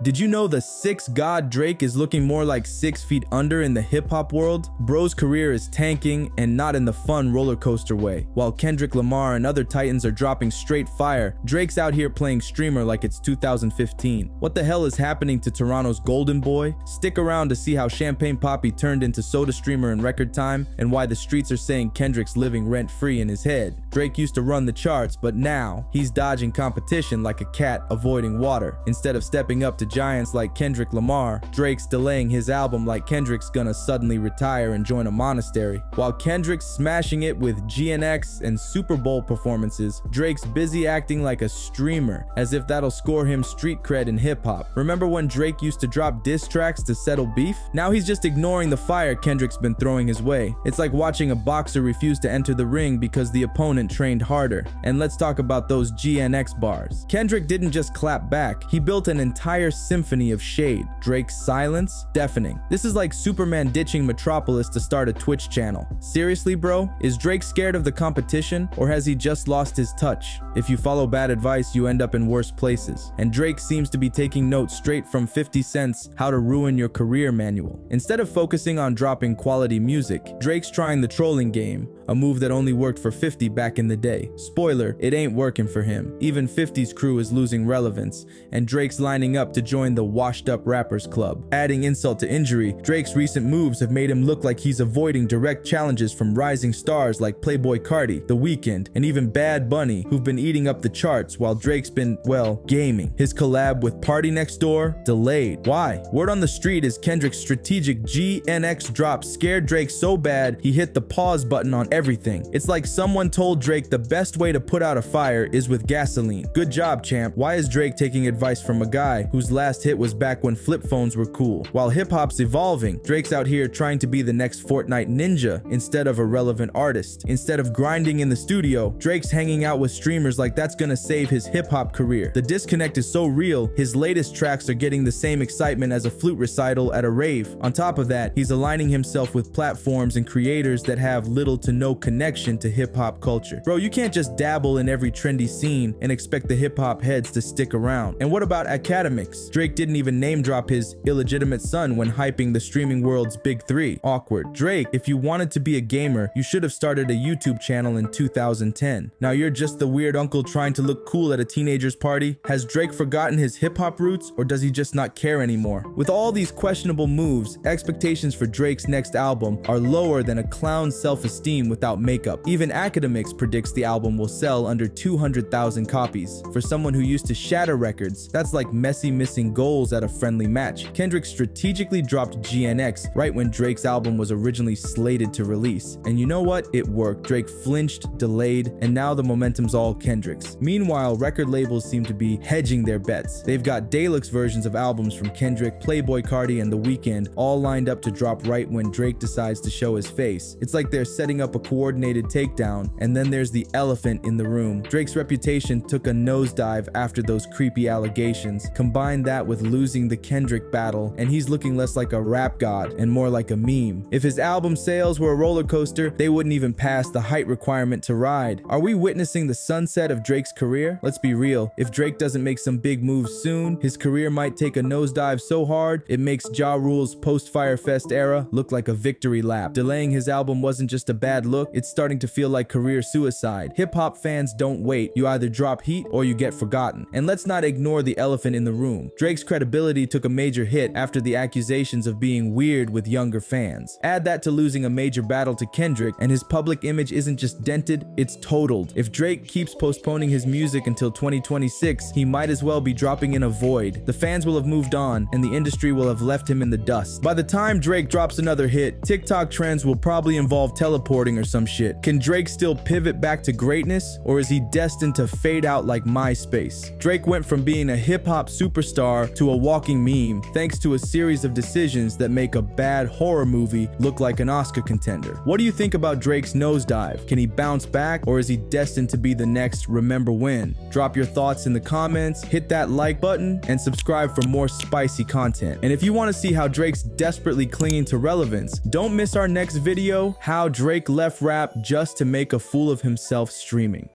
Did you know the 6 God Drake is looking more like 6 feet under in the hip-hop world? Bro's career is tanking, and not in the fun roller coaster way. While Kendrick Lamar and other titans are dropping straight fire, Drake's out here playing streamer like it's 2015. What the hell is happening to Toronto's golden boy? Stick around to see how Champagne Poppy turned into soda streamer in record time, and why the streets are saying Kendrick's living rent-free in his head. Drake used to run the charts, but now he's dodging competition like a cat avoiding water. Instead of stepping up to giants like Kendrick Lamar, Drake's delaying his album like Kendrick's gonna suddenly retire and join a monastery. While Kendrick's smashing it with GNX and Super Bowl performances, Drake's busy acting like a streamer, as if that'll score him street cred in hip-hop. Remember when Drake used to drop diss tracks to settle beef? Now he's just ignoring the fire Kendrick's been throwing his way. It's like watching a boxer refuse to enter the ring because the opponent trained harder. And let's talk about those GNX bars. Kendrick didn't just clap back, he built an entire symphony of shade. Drake's silence? Deafening. This is like Superman ditching Metropolis to start a Twitch channel. Seriously, bro? Is Drake scared of the competition, or has he just lost his touch? If you follow bad advice, you end up in worse places. And Drake seems to be taking notes straight from 50 Cent's How to Ruin Your Career manual. Instead of focusing on dropping quality music, Drake's trying the trolling game, a move that only worked for 50 back in the day. Spoiler, it ain't working for him. Even 50's crew is losing relevance, and Drake's lining up to join the washed up rappers club. Adding insult to injury, Drake's recent moves have made him look like he's avoiding direct challenges from rising stars like Playboi Carti, The Weeknd, and even Bad Bunny, who've been eating up the charts while Drake's been, well, gaming. His collab with Party Next Door? Delayed. Why? Word on the street is Kendrick's strategic GNX drop scared Drake so bad he hit the pause button on everything. It's like someone told Drake the best way to put out a fire is with gasoline. Good job, champ. Why is Drake taking advice from a guy whose last hit was back when flip phones were cool? While hip-hop's evolving, Drake's out here trying to be the next Fortnite ninja instead of a relevant artist. Instead of grinding in the studio, Drake's hanging out with streamers like that's gonna save his hip-hop career. The disconnect is so real, his latest tracks are getting the same excitement as a flute recital at a rave. On top of that, he's aligning himself with platforms and creators that have little to no connection to hip-hop culture. Bro, you can't just dabble in every trendy scene and expect the hip-hop heads to stick around. And what about academics? Drake didn't even name drop his illegitimate son when hyping the streaming world's big three. Awkward. Drake, if you wanted to be a gamer, you should have started a YouTube channel in 2010. Now you're just the weird uncle trying to look cool at a teenager's party. Has Drake forgotten his hip-hop roots, or does he just not care anymore? With all these questionable moves, expectations for Drake's next album are lower than a clown's self-esteem without makeup. Even Academics predicts the album will sell under 200,000 copies. For someone who used to shatter records, that's like Messi missing goals at a friendly match. Kendrick strategically dropped GNX right when Drake's album was originally slated to release. And you know what? It worked. Drake flinched, delayed, and now the momentum's all Kendrick's. Meanwhile, record labels seem to be hedging their bets. They've got deluxe versions of albums from Kendrick, Playboi Carti, and The Weeknd all lined up to drop right when Drake decides to show his face. It's like they're setting up a coordinated takedown, and then there's the elephant in the room. Drake's reputation took a nosedive after those creepy allegations. Combine that with losing the Kendrick battle, and he's looking less like a rap god and more like a meme. If his album sales were a roller coaster, they wouldn't even pass the height requirement to ride. Are we witnessing the sunset of Drake's career? Let's be real. If Drake doesn't make some big moves soon, his career might take a nosedive so hard it makes Ja Rule's post-Fyre Fest era look like a victory lap. Delaying his album wasn't just a bad look, it's starting to feel like career suicide. Hip-hop fans don't wait. You either drop heat or you get forgotten. And let's not ignore the elephant in the room. Drake's credibility took a major hit after the accusations of being weird with younger fans. Add that to losing a major battle to Kendrick, and his public image isn't just dented, it's totaled. If Drake keeps postponing his music until 2026, he might as well be dropping in a void. The fans will have moved on, and the industry will have left him in the dust. By the time Drake drops another hit, TikTok trends will probably involve teleporting or some shit. Can Drake still pivot back to greatness, or is he destined to fade out like MySpace? Drake went from being a hip-hop superstar to a walking meme, thanks to a series of decisions that make a bad horror movie look like an Oscar contender. What do you think about Drake's nosedive? Can he bounce back, or is he destined to be the next Remember When? Drop your thoughts in the comments, hit that like button, and subscribe for more spicy content. And if you want to see how Drake's desperately clinging to relevance, don't miss our next video, how Drake left rap just to make a fool of himself streaming.